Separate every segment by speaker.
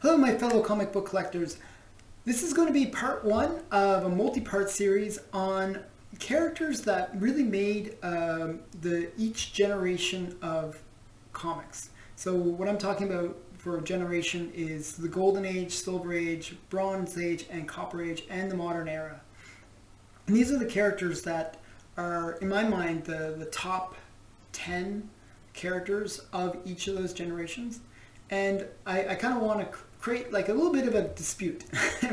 Speaker 1: Hello, my fellow comic book collectors. This is going to be part one of a multi-part series on characters that really made each generation of comics. So what I'm talking about for a generation is the Golden Age, Silver Age, Bronze Age, and Copper Age, and the modern era. And these are the characters that are, in my mind, the top 10 characters of each of those generations. And I kind of want to create like a little bit of a dispute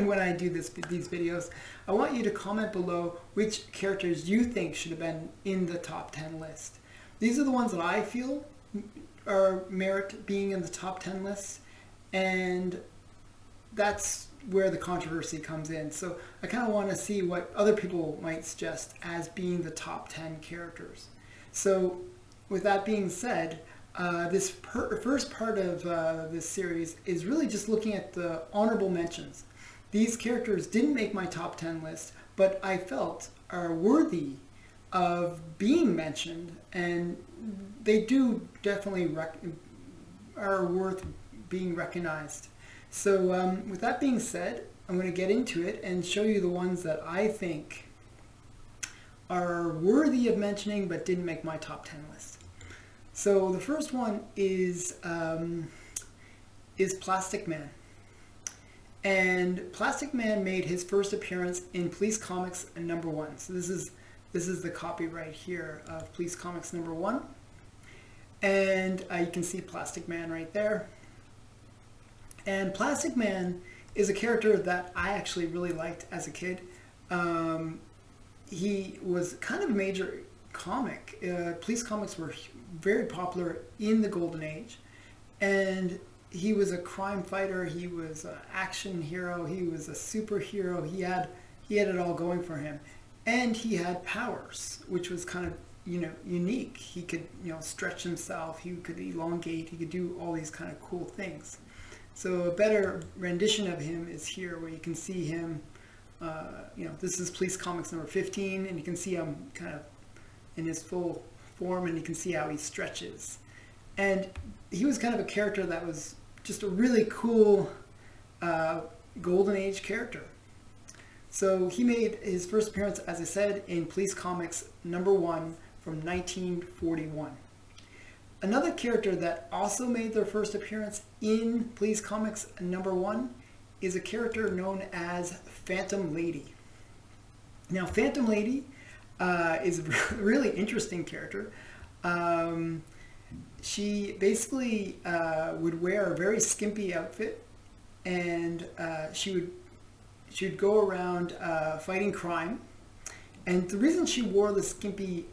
Speaker 1: when I do these videos. I want you to comment below which characters you think should have been in the top 10 list. These are the ones that I feel merit being in the top 10 lists, and that's where the controversy comes in. So I kind of want to see what other people might suggest as being the top 10 characters. So with that being said, this first part of this series is really just looking at the honorable mentions. These characters didn't make my top 10 list, but I felt are worthy of being mentioned, and they do definitely are worth being recognized. So with that being said, I'm going to get into it and show you the ones that I think are worthy of mentioning but didn't make my top 10 list. So the first one is Plastic Man. And Plastic Man made his first appearance in Police Comics #1. So this is the copy right here of Police Comics #1. And you can see Plastic Man right there. And Plastic Man is a character that I actually really liked as a kid. He was kind of a major comic. Police comics were very popular in the Golden Age, and he was a crime fighter. He was an action hero. He was a superhero. He had it all going for him, and he had powers, which was kind of unique. He could stretch himself. He could elongate. He could do all these kind of cool things. So a better rendition of him is here, where you can see him. This is Police Comics #15, and you can see him kind of in his full form, and you can see how he stretches. And he was kind of a character that was just a really cool Golden Age character. So he made his first appearance, as I said, in Police Comics #1 from 1941. Another character that also made their first appearance in Police Comics #1 is a character known as Phantom Lady. Now, Phantom Lady is a really interesting character. She basically would wear a very skimpy outfit, and she would go around fighting crime. And the reason she wore the skimpy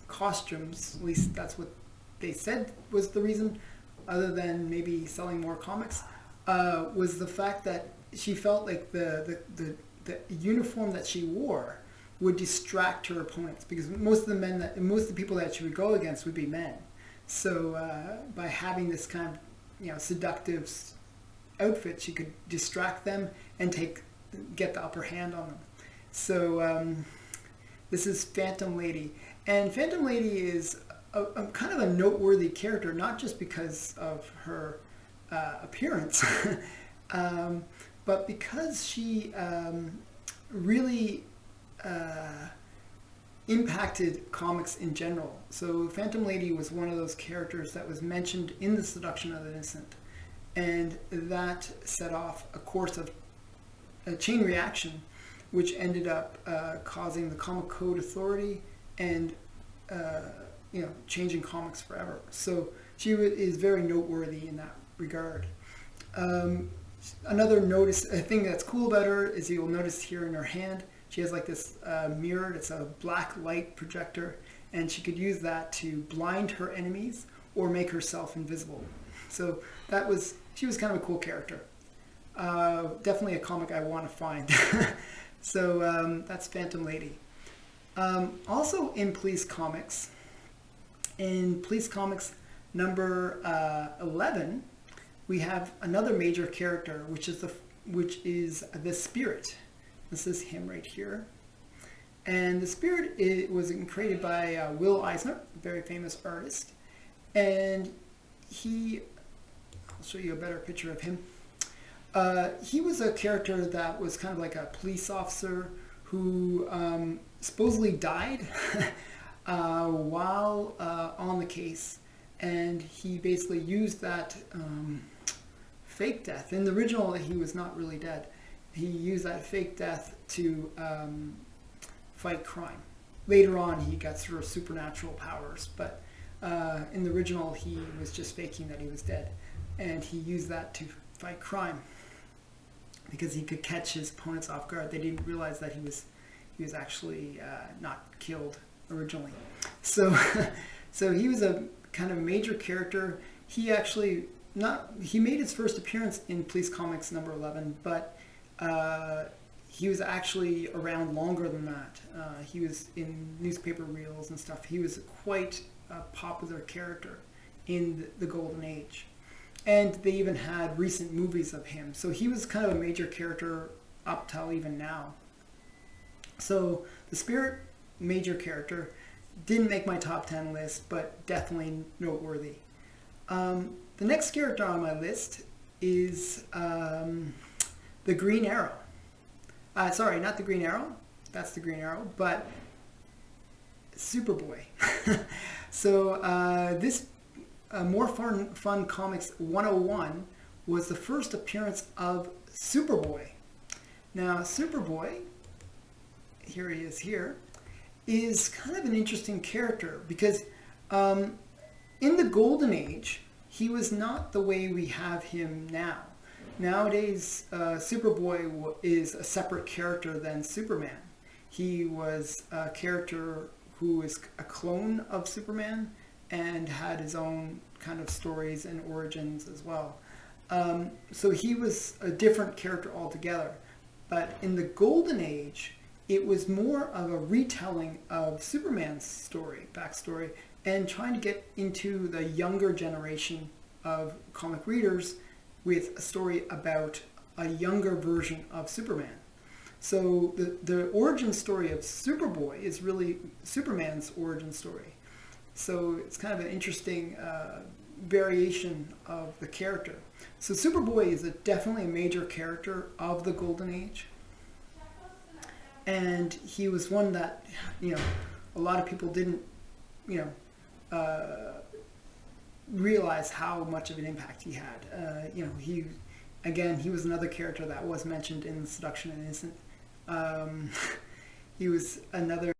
Speaker 1: costumes, at least that's what they said was the reason, other than maybe selling more comics, was the fact that she felt like the uniform that she wore would distract her opponents, because most of the people that she would go against would be men. So by having this kind of seductive outfit, she could distract them and get the upper hand on them. So this is Phantom Lady, and Phantom Lady is a kind of a noteworthy character, not just because of her appearance, but because she really impacted comics in general. So Phantom Lady was one of those characters that was mentioned in The Seduction of the Innocent, and that set off a course of a chain reaction, which ended up causing the Comic Code Authority and changing comics forever. So she is very noteworthy in that regard. Another thing that's cool about her is you'll notice here in her hand, she has like this mirror. It's a black light projector, and she could use that to blind her enemies or make herself invisible. So she was kind of a cool character. Definitely a comic I want to find. So that's Phantom Lady. Also in Police Comics #11, we have another major character, which is the Spirit. This is him right here. And the Spirit was created by Will Eisner, a very famous artist. And he I'll show you a better picture of him. He was a character that was kind of like a police officer who supposedly died while on the case, and he basically used that fake death. In the original, he was not really dead. He used that fake death to fight crime. Later on, he got sort of supernatural powers, but in the original, he was just faking that he was dead, and he used that to fight crime because he could catch his opponents off guard. They didn't realize that he was actually not killed originally. So, so he was a kind of major character. He actually he made his first appearance in Police Comics number 11, but he was actually around longer than that. He was in newspaper reels and stuff. He was quite a popular character in the Golden Age. And they even had recent movies of him. So he was kind of a major character up till even now. So the Spirit, major character, didn't make my top 10 list, but definitely noteworthy. The next character on my list is the Green Arrow. Sorry, not the Green Arrow. That's the Green Arrow, but Superboy. So this More Fun Comics 101 was the first appearance of Superboy. Now, Superboy, here he is kind of an interesting character because in the Golden Age, he was not the way we have him now. Nowadays, Superboy is a separate character than Superman. He was a character who is a clone of Superman and had his own kind of stories and origins as well. So he was a different character altogether. But in the Golden Age, it was more of a retelling of Superman's backstory, and trying to get into the younger generation of comic readers with a story about a younger version of Superman. So the origin story of Superboy is really Superman's origin story. So it's kind of an interesting variation of the character. So Superboy is definitely a major character of the Golden Age. And he was one that, a lot of people didn't, realize how much of an impact he had. He was another character that was mentioned in Seduction and Innocent. He was another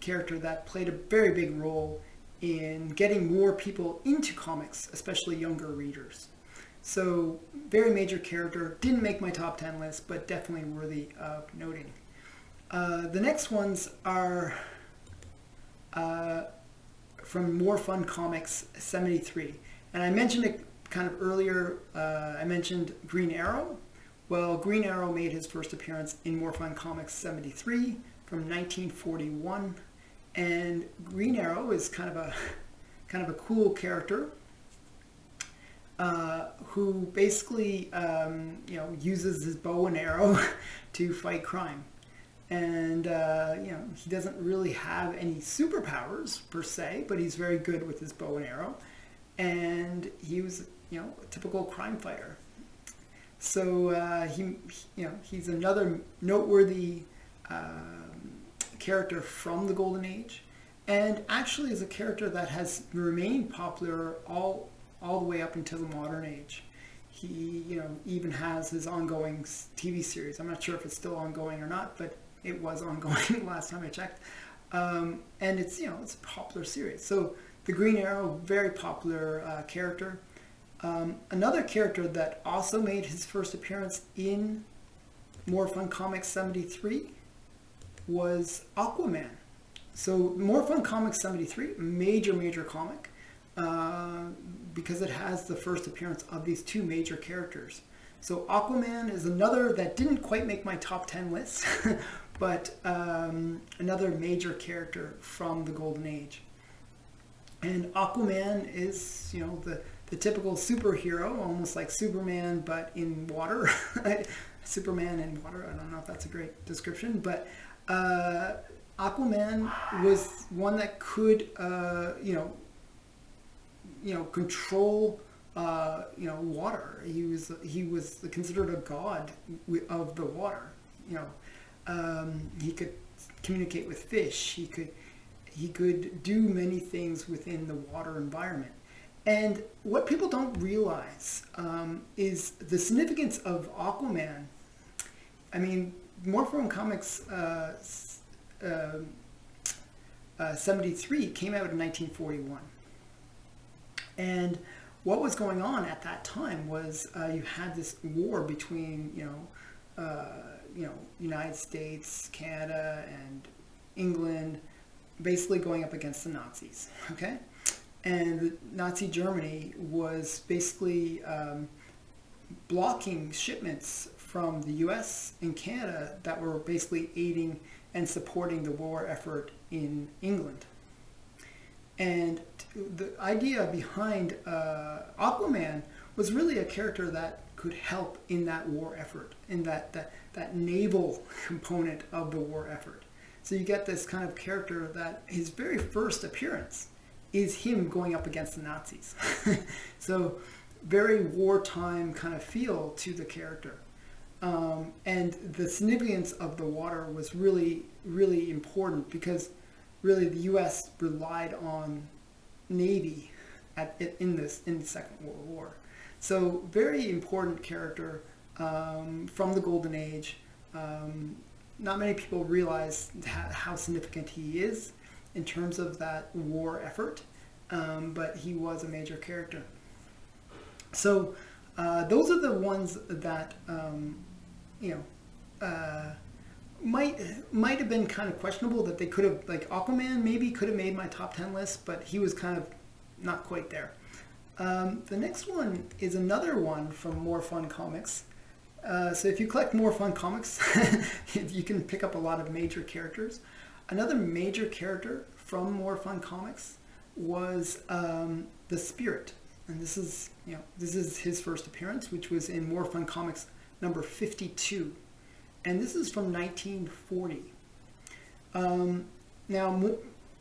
Speaker 1: character that played a very big role in getting more people into comics, especially younger readers. So, very major character. Didn't make my top 10 list, but definitely worthy of noting. The next ones are from More Fun Comics 73. And I mentioned it kind of earlier. I mentioned Green Arrow. Well, Green Arrow made his first appearance in More Fun Comics 73 from 1941. And Green Arrow is kind of a cool character who basically uses his bow and arrow to fight crime. And he doesn't really have any superpowers per se, but he's very good with his bow and arrow. And he was a typical crime fighter. So he's another noteworthy character from the Golden Age, and actually is a character that has remained popular all the way up until the modern age. He even has his ongoing TV series. I'm not sure if it's still ongoing or not, but it was ongoing last time I checked. And it's it's a popular series. So the Green Arrow, very popular character. Another character that also made his first appearance in More Fun Comics 73 was Aquaman. So More Fun Comics 73, major comic, because it has the first appearance of these two major characters. So Aquaman is another that didn't quite make my top 10 list, but another major character from the Golden Age. And Aquaman is, the typical superhero, almost like Superman, but in water. Superman in water. I don't know if that's a great description, but Aquaman was one that could, control water. He was considered a god of the water. He could communicate with fish. He could do many things within the water environment. And what people don't realize is the significance of Aquaman. I mean, Morpho Comics 73 came out in 1941. And what was going on at that time was you had this war between, United States, Canada, and England, basically going up against the Nazis, okay? And Nazi Germany was basically blocking shipments from the US and Canada that were basically aiding and supporting the war effort in England. And the idea behind Aquaman was really a character that could help in that war effort, in that naval component of the war effort. So you get this kind of character that his very first appearance is him going up against the Nazis. So very wartime kind of feel to the character. And the significance of the water was really, really important because really the U.S. relied on Navy in the Second World War. So very important character from the Golden Age. Not many people realize how significant he is in terms of that war effort, but he was a major character. So those are the ones that might have been kind of questionable, that they could have, like Aquaman maybe could have made my top 10 list, but he was kind of not quite there. The next one is another one from More Fun Comics. So if you collect More Fun Comics, you can pick up a lot of major characters. Another major character from More Fun Comics was the Spirit. And this is his first appearance, which was in More Fun Comics number 52. And this is from 1940. Now,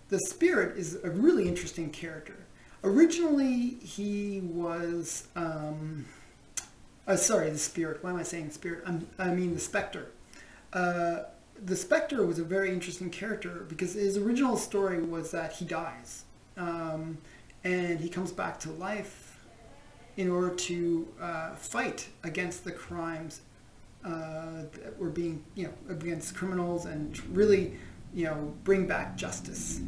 Speaker 1: the Spirit is a really interesting character. Originally, he was... sorry, the Spirit. Why am I saying Spirit? I mean the Spectre. The Spectre was a very interesting character because his original story was that he dies. And he comes back to life in order to fight against the crimes that were being, against criminals, and really, bring back justice.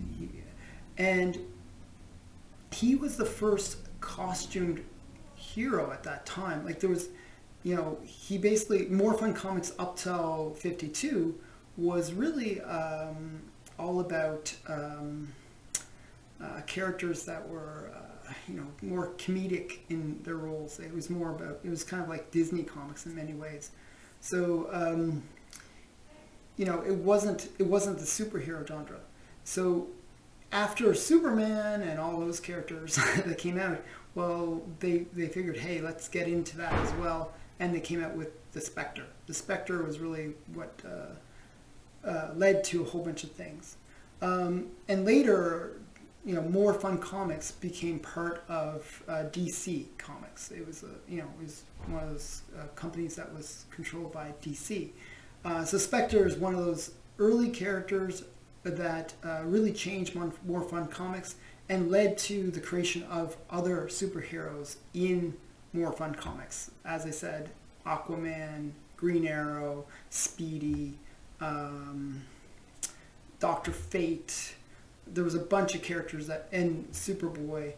Speaker 1: And he was the first costumed hero at that time. Like there was, he basically, More Fun Comics up till 52 was really all about characters that were, more comedic in their roles. It was kind of like Disney comics in many ways. So, it wasn't the superhero genre. So after Superman and all those characters that came out, well, they figured, hey, let's get into that as well. And they came out with the Spectre. The Spectre was really what led to a whole bunch of things. And later, More Fun Comics became part of DC Comics. It was one of those companies that was controlled by DC. So Spectre is one of those early characters that really changed More Fun Comics and led to the creation of other superheroes in More Fun Comics. As I said, Aquaman, Green Arrow, Speedy, Dr. Fate. There was a bunch of characters and Superboy,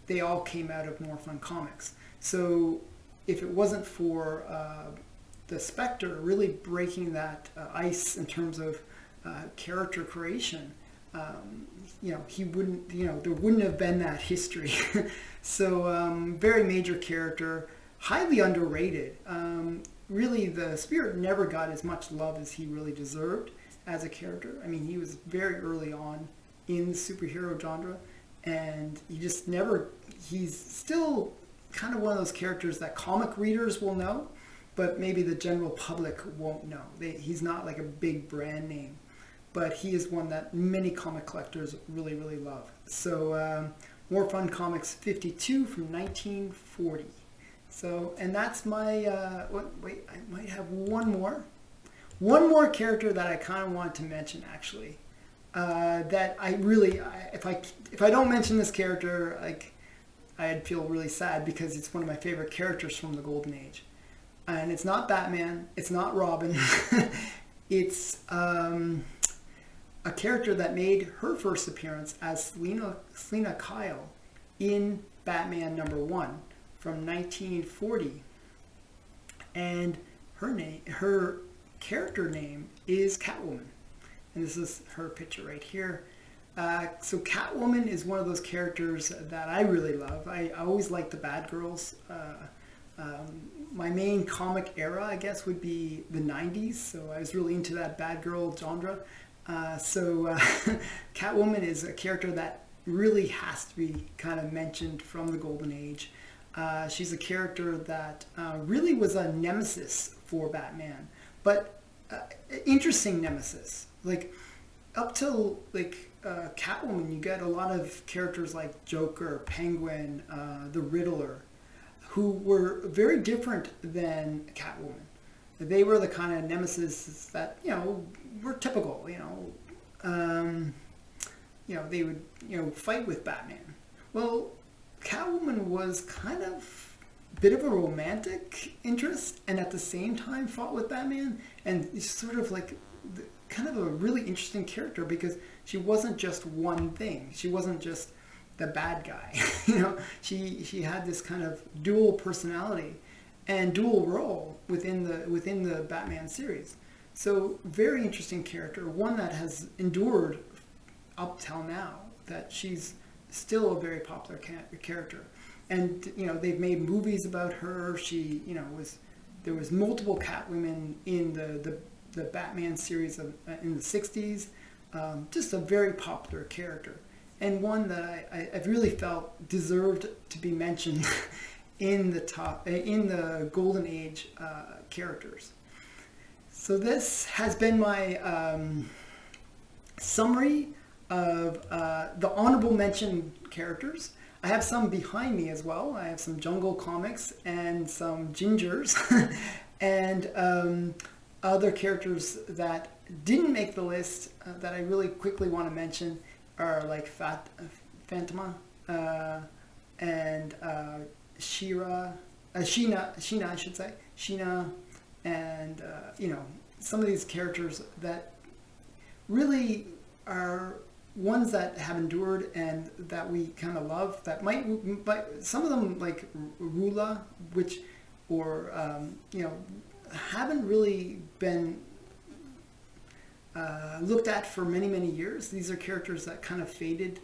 Speaker 1: they all came out of More Fun Comics. So if it wasn't for the Spectre really breaking that ice in terms of character creation, he wouldn't, there wouldn't have been that history. So very major character, highly underrated. Really, the Spirit never got as much love as he really deserved as a character. I mean, he was very early on in the superhero genre, and he's still kind of one of those characters that comic readers will know, but maybe the general public won't know. He's not like a big brand name, but he is one that many comic collectors really, really love. So More Fun Comics 52 from 1940. So, and that's my, wait, I might have one more character that I kind of want to mention, actually. That I really, if I don't mention this character, like, I'd feel really sad, because it's one of my favorite characters from the Golden Age. And it's not Batman, it's not Robin, it's a character that made her first appearance as Selina Kyle in Batman #1 from 1940. And her character name is Catwoman. And this is her picture right here. So Catwoman is one of those characters that I really love. I always like the bad girls. My main comic era, I guess, would be the 90s. So I was really into that bad girl genre. Catwoman is a character that really has to be kind of mentioned from the Golden Age. She's a character that really was a nemesis for Batman, but interesting nemesis. Like, up till like Catwoman, you get a lot of characters like Joker, Penguin, the Riddler, who were very different than Catwoman. They were the kind of nemesis that, were typical, they would, fight with Batman. Well, Catwoman was kind of a bit of a romantic interest, and at the same time fought with Batman, and sort of like kind of a really interesting character, because she wasn't just one thing. She wasn't just the bad guy. She had this kind of dual personality and dual role within the Batman series. So very interesting character, one that has endured up till now, that she's still a very popular character. And they've made movies about her. She there was multiple Catwomen in the Batman series in the 60s. Just a very popular character, and one that I've really felt deserved to be mentioned in the Golden Age characters. So this has been my summary of the honorable mention characters. I have some behind me as well. I have some Jungle Comics and some Gingers and other characters that didn't make the list that I really quickly want to mention are like Phantoma and Sheena, I should say, Sheena, and some of these characters that really are ones that have endured and that we kind of love. That but some of them, like Rula, haven't really been looked at for many, many years. These are characters that kind of faded.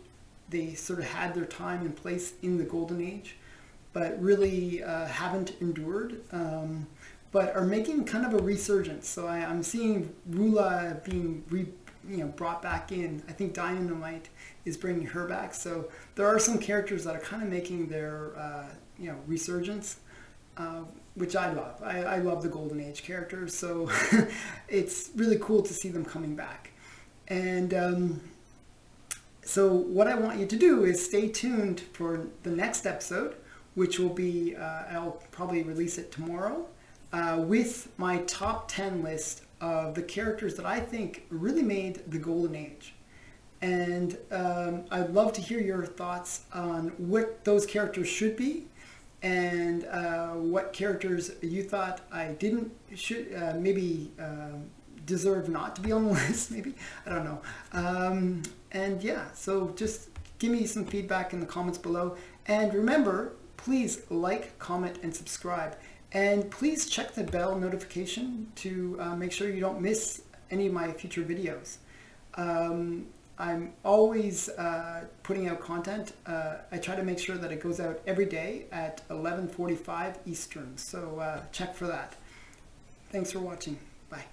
Speaker 1: They sort of had their time and place in the Golden Age, but really haven't endured, but are making kind of a resurgence. So I'm seeing Rula being brought back in. I think Dynamite is bringing her back. So there are some characters that are kind of making their resurgence, which I love. I love the Golden Age characters, so it's really cool to see them coming back. And so what I want you to do is stay tuned for the next episode, which will be, I'll probably release it tomorrow, with my top 10 list of the characters that I think really made the Golden Age. And I'd love to hear your thoughts on what those characters should be, and what characters you thought maybe deserve not to be on the list, maybe. I don't know. And yeah, so just give me some feedback in the comments below. And remember, please like, comment, and subscribe. And please check the bell notification to make sure you don't miss any of my future videos. I'm always putting out content. I try to make sure that it goes out every day at 11:45 Eastern. So check for that. Thanks for watching. Bye.